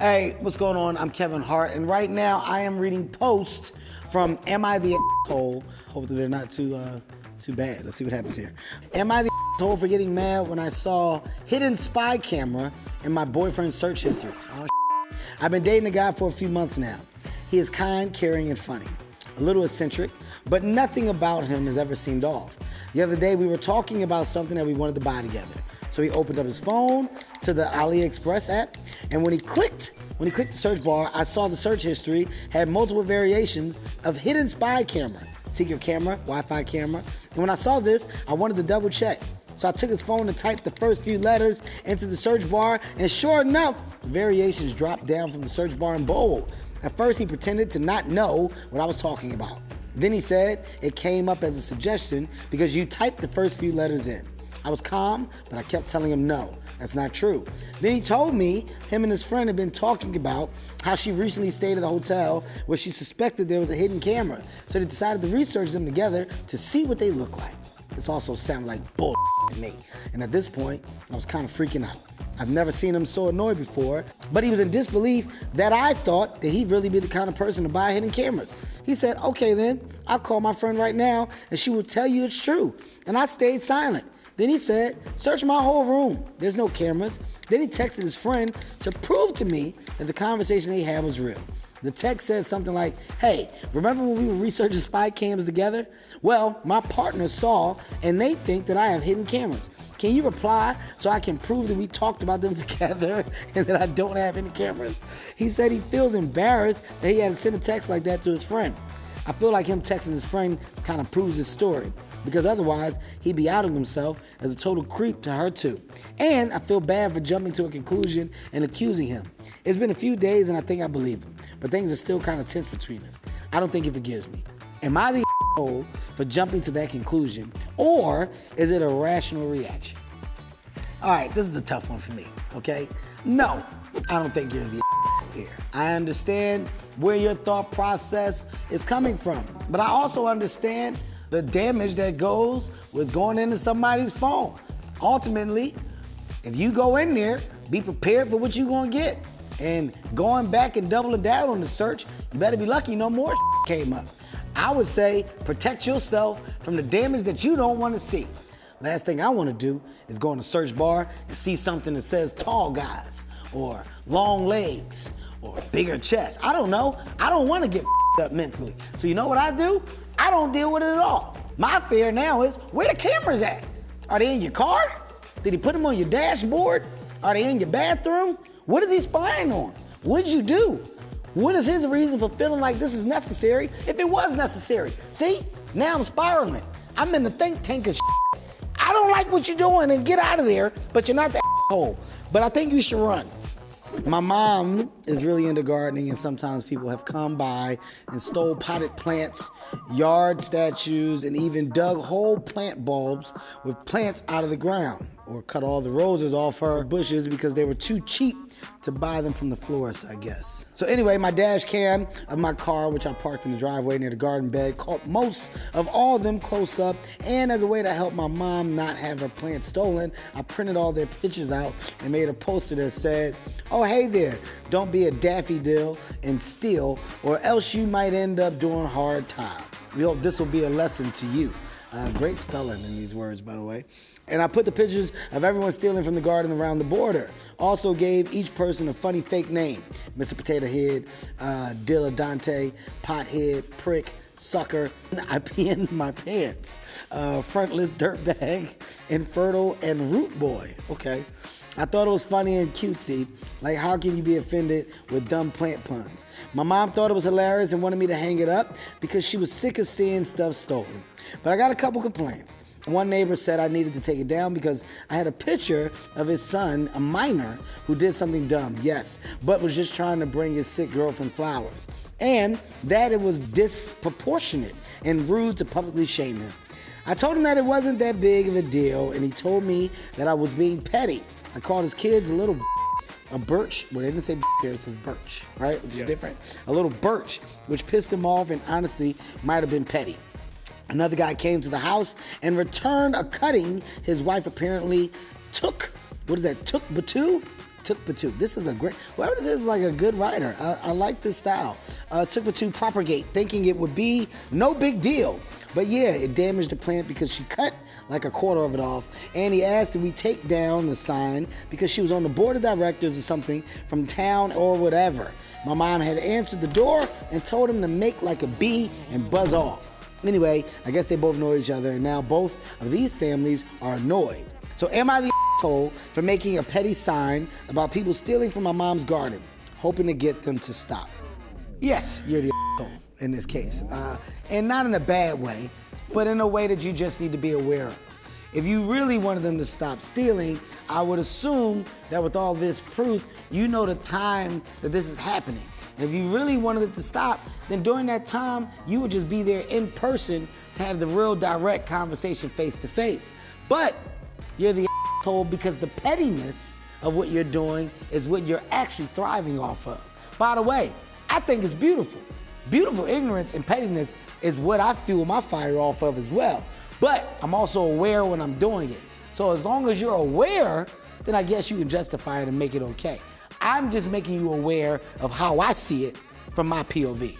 Hey, what's going on? I'm Kevin Hart, and right now I am reading posts from AmITheA hole. Hope that they're not too bad. Let's see what happens here. AmITheA hole for getting mad when I saw hidden spy camera in my boyfriend's search history. Oh, I've been dating a guy for a few months now. He is kind, caring, and funny. A little eccentric, but nothing about him has ever seemed off. The other day we were talking about something that we wanted to buy together. So he opened up his phone to the AliExpress app, and when he clicked the search bar, I saw the search history had multiple variations of hidden spy camera, secret camera, Wi-Fi camera. And when I saw this, I wanted to double check. So I took his phone and typed the first few letters into the search bar, and sure enough, variations dropped down from the search bar in bold. At first, he pretended to not know what I was talking about. Then he said it came up as a suggestion because you typed the first few letters in. I was calm, but I kept telling him no, that's not true. Then he told me him and his friend had been talking about how she recently stayed at a hotel where she suspected there was a hidden camera. So they decided to research them together to see what they look like. This also sounded like bull to me. And at this point, I was kind of freaking out. I've never seen him so annoyed before, but he was in disbelief that I thought that he'd really be the kind of person to buy hidden cameras. He said, okay then, I'll call my friend right now and she will tell you it's true. And I stayed silent. Then he said, search my whole room. There's no cameras. Then he texted his friend to prove to me that the conversation they had was real. The text said something like, hey, remember when we were researching spy cams together? Well, my partner saw and they think that I have hidden cameras. Can you reply so I can prove that we talked about them together and that I don't have any cameras? He said he feels embarrassed that he had to send a text like that to his friend. I feel like him texting his friend kind of proves his story, because otherwise he'd be outing himself as a total creep to her too. And I feel bad for jumping to a conclusion and accusing him. It's been a few days and I think I believe him, but things are still kind of tense between us. I don't think he forgives me. Am I the asshole for jumping to that conclusion, or is it a rational reaction? All right, this is a tough one for me, okay? No, I don't think you're the asshole here. I understand where your thought process is coming from, but I also understand the damage that goes with going into somebody's phone. Ultimately, if you go in there, be prepared for what you're gonna get. And going back and doubling down on the search, you better be lucky no more came up. I would say protect yourself from the damage that you don't wanna see. Last thing I wanna do is go in the search bar and see something that says tall guys, or long legs, or bigger chest. I don't know. I don't wanna get up mentally. So you know what I do? I don't deal with it at all. My fear now is, where the cameras at? Are they in your car? Did he put them on your dashboard? Are they in your bathroom? What is he spying on? What'd you do? What is his reason for feeling like this is necessary if it was necessary? See, now I'm spiraling. I'm in the think tank of shit. I don't like what you're doing and get out of there, but you're not the asshole. But I think you should run. My mom is really into gardening, and sometimes people have come by and stole potted plants, yard statues, and even dug whole plant bulbs with plants out of the ground, or cut all the roses off her bushes because they were too cheap to buy them from the florist, I guess. So anyway, my dash cam of my car, which I parked in the driveway near the garden bed, caught most of all of them close up, and as a way to help my mom not have her plants stolen, I printed all their pictures out and made a poster that said, oh, hey there, don't be a daffodil and steal, or else you might end up doing hard time. We hope this will be a lesson to you. Great spelling in these words, by the way. And I put the pictures of everyone stealing from the garden around the border. Also gave each person a funny fake name. Mr. Potato Head, Dilettante, Pothead, Prick, Sucker. I pee in my pants. Frontless Dirtbag, Infertile, and Root Boy. Okay. I thought it was funny and cutesy. Like, how can you be offended with dumb plant puns? My mom thought it was hilarious and wanted me to hang it up because she was sick of seeing stuff stolen. But I got a couple complaints. One neighbor said I needed to take it down because I had a picture of his son, a minor, who did something dumb, yes, but was just trying to bring his sick girlfriend flowers. And that it was disproportionate and rude to publicly shame him. I told him that it wasn't that big of a deal, and he told me that I was being petty. I called his kids a birch. Well, they didn't say there, it says birch, right? Which is different. A little birch, which pissed him off and honestly might have been petty. Another guy came to the house and returned a cutting his wife apparently took, took Tukpatu. This is a great, whoever this is like a good writer. I like this style. Tukpatu propagate, thinking it would be no big deal. But yeah, it damaged the plant because she cut like a quarter of it off. And he asked if we take down the sign because she was on the board of directors or something from town or whatever. My mom had answered the door and told him to make like a bee and buzz off. Anyway, I guess they both know each other, and now both of these families are annoyed. So am I the asshole for making a petty sign about people stealing from my mom's garden, hoping to get them to stop? Yes, you're the asshole in this case. And not in a bad way, but in a way that you just need to be aware of. If you really wanted them to stop stealing, I would assume that with all this proof, you know the time that this is happening. And if you really wanted it to stop, then during that time, you would just be there in person to have the real direct conversation face to face. But you're the asshole because the pettiness of what you're doing is what you're actually thriving off of. By the way, I think it's beautiful. Beautiful ignorance and pettiness is what I fuel my fire off of as well. But I'm also aware when I'm doing it. So as long as you're aware, then I guess you can justify it and make it okay. I'm just making you aware of how I see it from my POV.